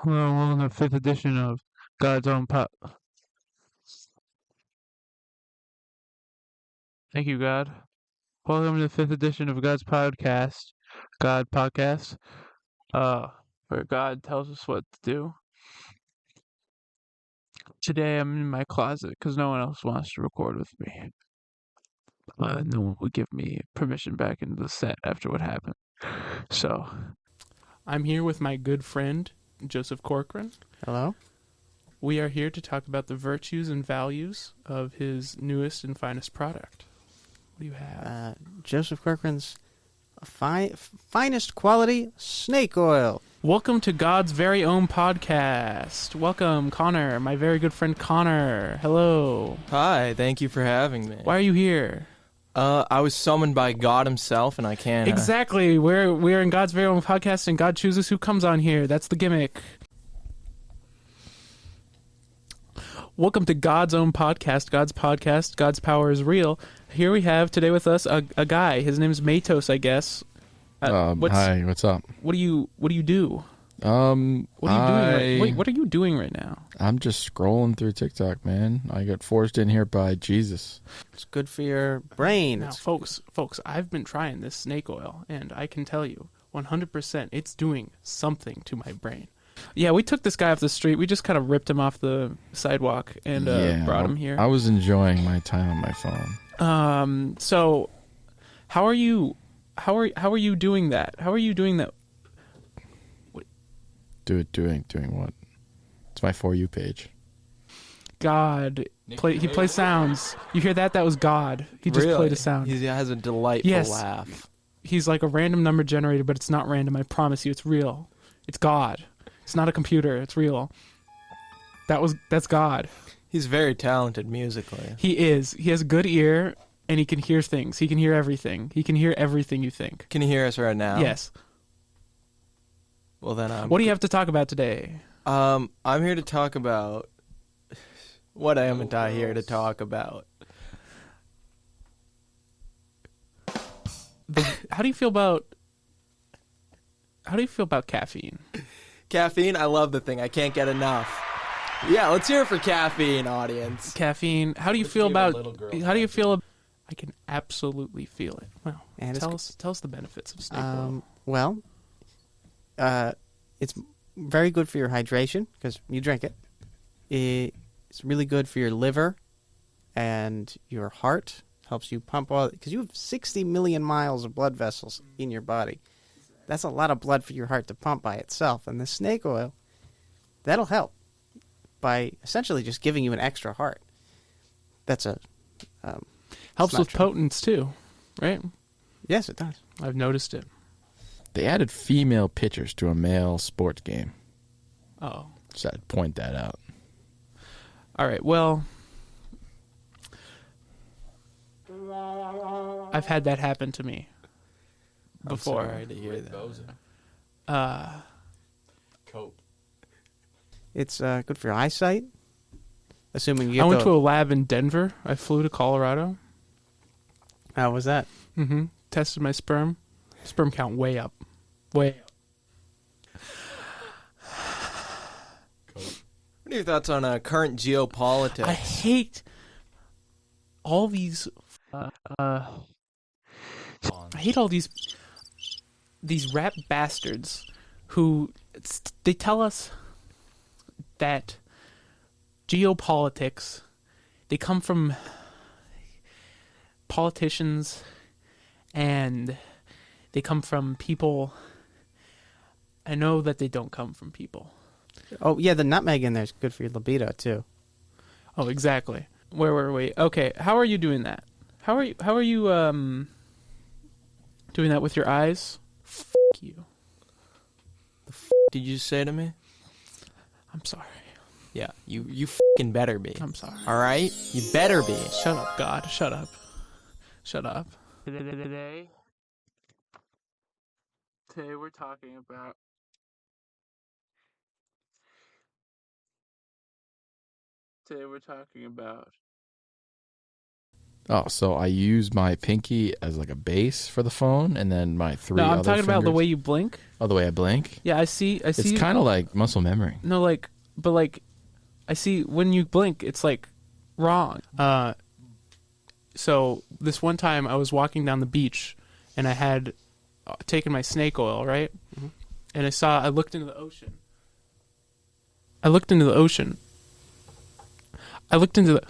Welcome to the fifth edition of God's Own Pod. Thank you, God. Welcome to the fifth edition of God's Podcast, God Podcast, where God tells us what to do. Today I'm in my closet because no one else wants to record with me. No one would give me permission back into the set after what happened. So, I'm here with my good friend, Joseph Corcoran. Hello. We are here to talk about the virtues and values of his newest and finest product. What do you have? Joseph Corcoran's finest quality snake oil. Welcome to God's very own podcast. Welcome, Connor, my very good friend Connor. Hello. Hi, thank you for having me. Why are you here? I was summoned by God himself, and I can't... Exactly. We're in God's very own podcast, and God chooses who comes on here. That's the gimmick. Welcome to God's own podcast, God's power is real. Here we have today with us a guy. His name is Matos, I guess. Hi, what's up? What do you do? What are you doing right now? I'm just scrolling through TikTok, man. I got forced in here by Jesus. It's good for your brain. Now, folks, I've been trying this snake oil, and I can tell you 100% it's doing something to my brain. Yeah, we took this guy off the street. We just kind of ripped him off the sidewalk and brought him here. I was enjoying my time on my phone. So how are you doing that? How are you doing that? Doing what? It's my For You page. God, he plays sounds. You hear that? That was God. He just played a sound. He has a delightful laugh. He's like a random number generator, but it's not random. I promise you, it's real. It's God. It's not a computer. It's real. That's God. He's very talented musically. He is. He has a good ear, and he can hear things. He can hear everything. He can hear everything you think. Can you hear us right now? Yes. Well, then what do you have to talk about today? I'm here to talk about... What am I here to talk about? How do you feel about caffeine? Caffeine? I love the thing. I can't get enough. Yeah, let's hear it for caffeine, audience. Caffeine. How do you feel about... I can absolutely feel it. Well, tell us the benefits of snake oil. Well, it's very good for your hydration because you drink it. It's really good for your liver and your heart. Helps you pump all... Because you have 60 million miles of blood vessels in your body. That's a lot of blood for your heart to pump by itself. And the snake oil, that'll help by essentially just giving you an extra heart. That's a... helps with potence too, right? Yes, it does. I've noticed it. They added female pitchers to a male sports game. Oh. So I'd point that out. All right, well... I've had that happen to me before. I'm sorry to hear that. Cope. It's good for your eyesight. Assuming you I went to a lab in Denver. I flew to Colorado. How was that? Mm-hmm. Tested my sperm. Sperm count way up. Way up. What are your thoughts on current geopolitics? I hate all these... I hate all these rap bastards who... They tell us that geopolitics, they come from politicians and they come from people. I know that they don't come from people. Oh, yeah, the nutmeg in there is good for your libido, too. Oh, exactly. Where were we? Okay, how are you doing that? How are you doing that with your eyes? F*** you. The f*** did you say to me? I'm sorry. Yeah, you f***ing better be. I'm sorry. All right? You better be. Shut up, God. Shut up. Shut up. Today we're talking about... Oh, so I use my pinky as like a base for the phone, and then my three. No, I'm other talking about the fingers- way you blink. Oh, the way I blink. Yeah, I see. It's kind of like muscle memory. No, like, but like, I see when you blink, it's like wrong. So this one time I was walking down the beach, and I had taken my snake oil, right? Mhm. And I looked into the ocean. I looked into the ocean. I looked into the.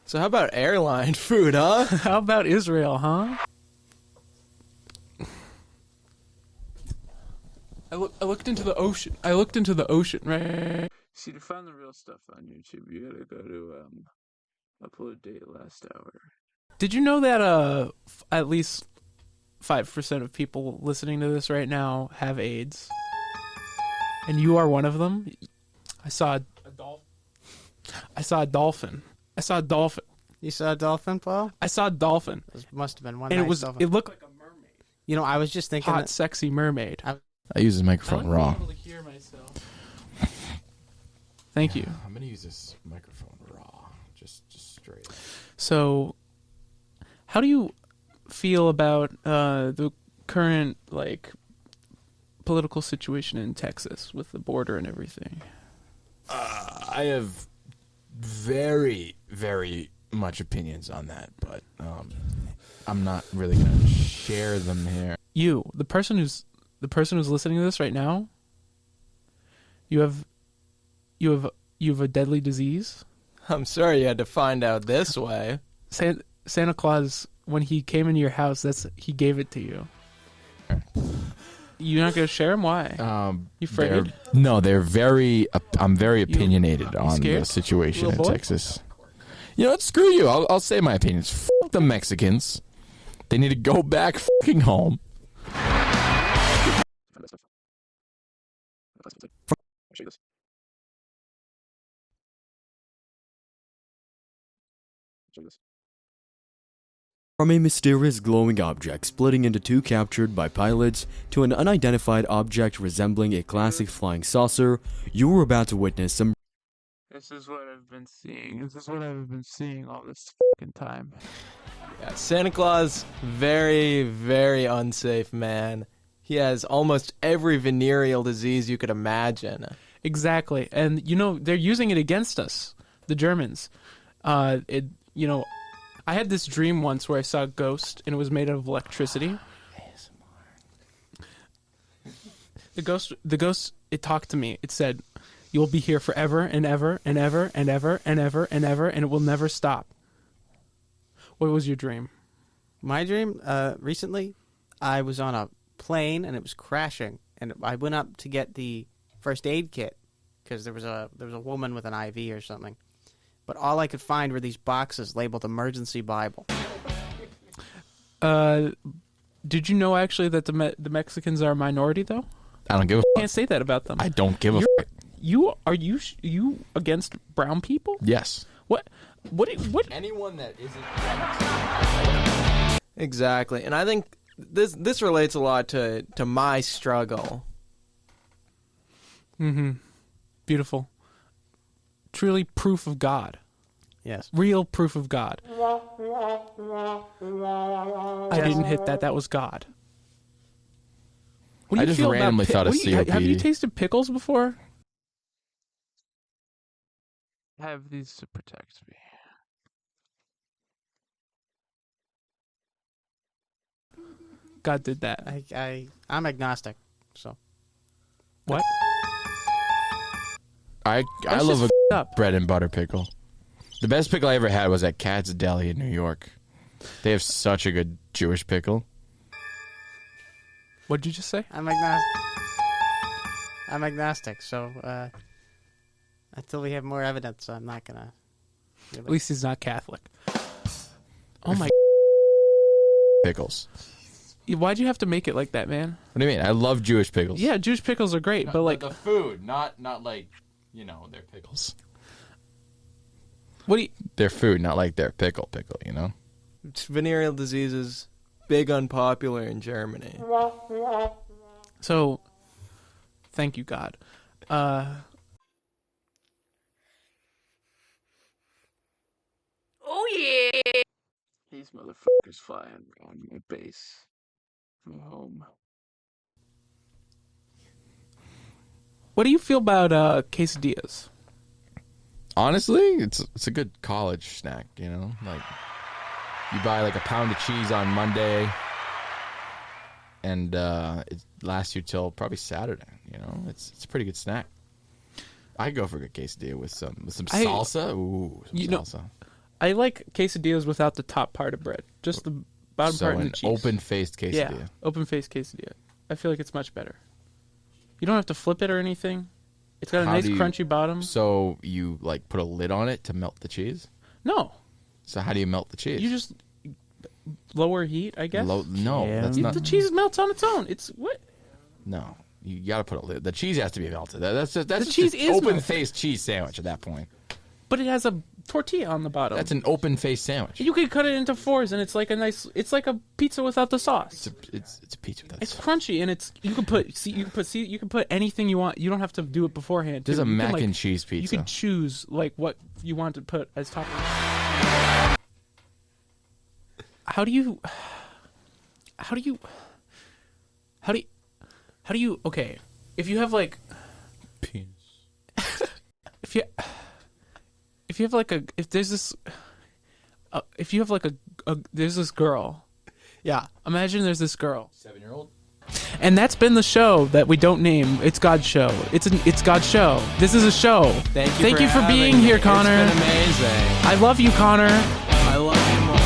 So how about airline food, huh? How about Israel, huh? I looked into the ocean. I looked into the ocean, right? See, to find the real stuff on YouTube, you gotta go to upload date last hour. Did you know that at least 5% of people listening to this right now have AIDS? And you are one of them? I saw a dolphin. I saw a dolphin. I saw a dolphin. You saw a dolphin, Paul? I saw a dolphin. This must have been one And nice dolphin. it looked like a mermaid. You know, I was just thinking Hot, that sexy mermaid. I use this microphone raw. Able to hear myself. Thank you. I'm gonna use this microphone raw, just straight. So, how do you feel about the current political situation in Texas with the border and everything? I have very, very much opinions on that, but I'm not really gonna share them here. You, the person who's listening to this right now, you have a deadly disease. I'm sorry you had to find out this way. Santa Claus, when he came into your house, he gave it to you. You're not gonna share him? Why? You afraid? They're very. I'm very opinionated on scared? the situation in Little boy? Texas. You know what? Screw you. I'll say my opinions. F the Mexicans. They need to go back fucking home. From a mysterious glowing object splitting into two captured by pilots to an unidentified object resembling a classic flying saucer, you were about to witness some. This is what I've been seeing. This is what I've been seeing all this fucking time. Yeah, Santa Claus, very, very unsafe man. He has almost every venereal disease you could imagine. Exactly, and they're using it against us, the Germans. I had this dream once where I saw a ghost, and it was made out of electricity. The ghost, it talked to me. It said, "You'll be here forever and ever and ever and ever and ever and ever, and it will never stop." What was your dream? my dream recently, I was on a plane and it was crashing, and I went up to get the first aid kit because there was a woman with an IV or something. But all I could find were these boxes labeled emergency Bible. Did you know actually that the Mexicans are a minority though? I don't give a Can't say that about them. I don't give a fuck. You against brown people? Yes. What? Anyone that isn't exactly, and I think this relates a lot to my struggle. Mm-hmm. Beautiful. Truly proof of God. Yes. Real proof of God. I didn't hit that. That was God. What do I you just feel randomly about thought of Have you COPD. tasted pickles before? I have these to protect me. God did that. I'm agnostic, so. What? I That's love just a up. bread and butter pickle. The best pickle I ever had was at Katz Deli in New York. They have such a good Jewish pickle. What'd you just say? I'm agnostic, so until we have more evidence, I'm not gonna. At least he's not Catholic. Oh my! Pickles. Why'd you have to make it like that, man? What do you mean? I love Jewish pickles. Yeah, Jewish pickles are great, but like, the food, not like, their pickles. what do you? Their food, not like their pickle, you know? It's venereal diseases, big unpopular in Germany. So, thank you, God. these motherfuckers flying around my base, my home. What do you feel about quesadillas? Honestly, it's a good college snack, you know? Like, you buy like a pound of cheese on Monday, and it lasts you till probably Saturday, you know? It's a pretty good snack. I go for a good quesadilla with some salsa. Ooh, some salsa. I like quesadillas without the top part of bread, just the bottom part and the cheese. Open-faced quesadilla. Yeah, open-faced quesadilla. I feel like it's much better. You don't have to flip it or anything. It's got a nice crunchy bottom. So you like put a lid on it to melt the cheese? No. So how do you melt the cheese? You just lower heat, I guess. No, that's not. The cheese melts on its own. It's what? No, you gotta put a lid. The cheese has to be melted. That's just cheese is open-faced cheese sandwich at that point. But it has a tortilla on the bottom. That's an open-faced sandwich. You could cut it into fours, and it's like a pizza without the sauce. It's a pizza without. It's crunchy, and you can put anything you want. You don't have to do it beforehand. There's a mac and cheese pizza. You can choose like what you want to put as topping. How do you? Okay, if you have like penis. if you have like a if there's this if you have like a there's this girl. Yeah, imagine there's this girl. 7-year-old. And that's been the show that we don't name. It's God's show. It's God's show. This is a show. Thank you for being here, Connor. It's been amazing. I love you, Connor. I love you more.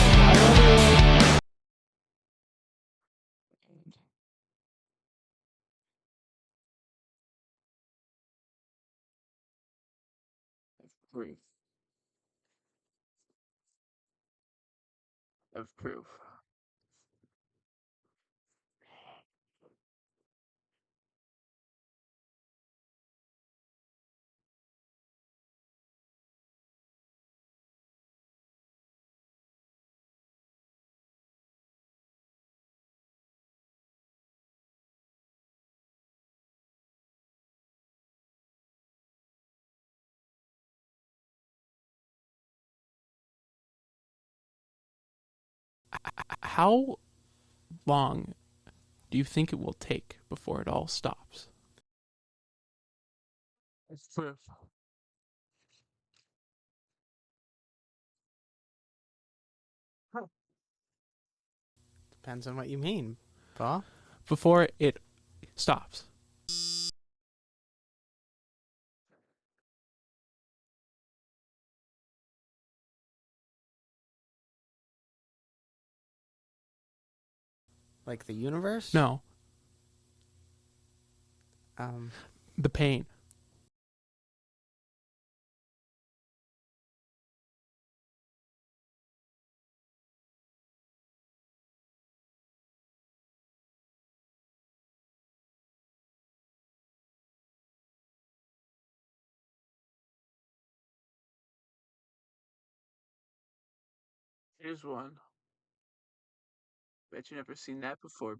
Proof. Of proof. How long do you think it will take before it all stops? It's proof. Depends on what you mean, Paul. Before it stops. Like the universe? No, Um, the pain. Here's one. Bet you never seen that before.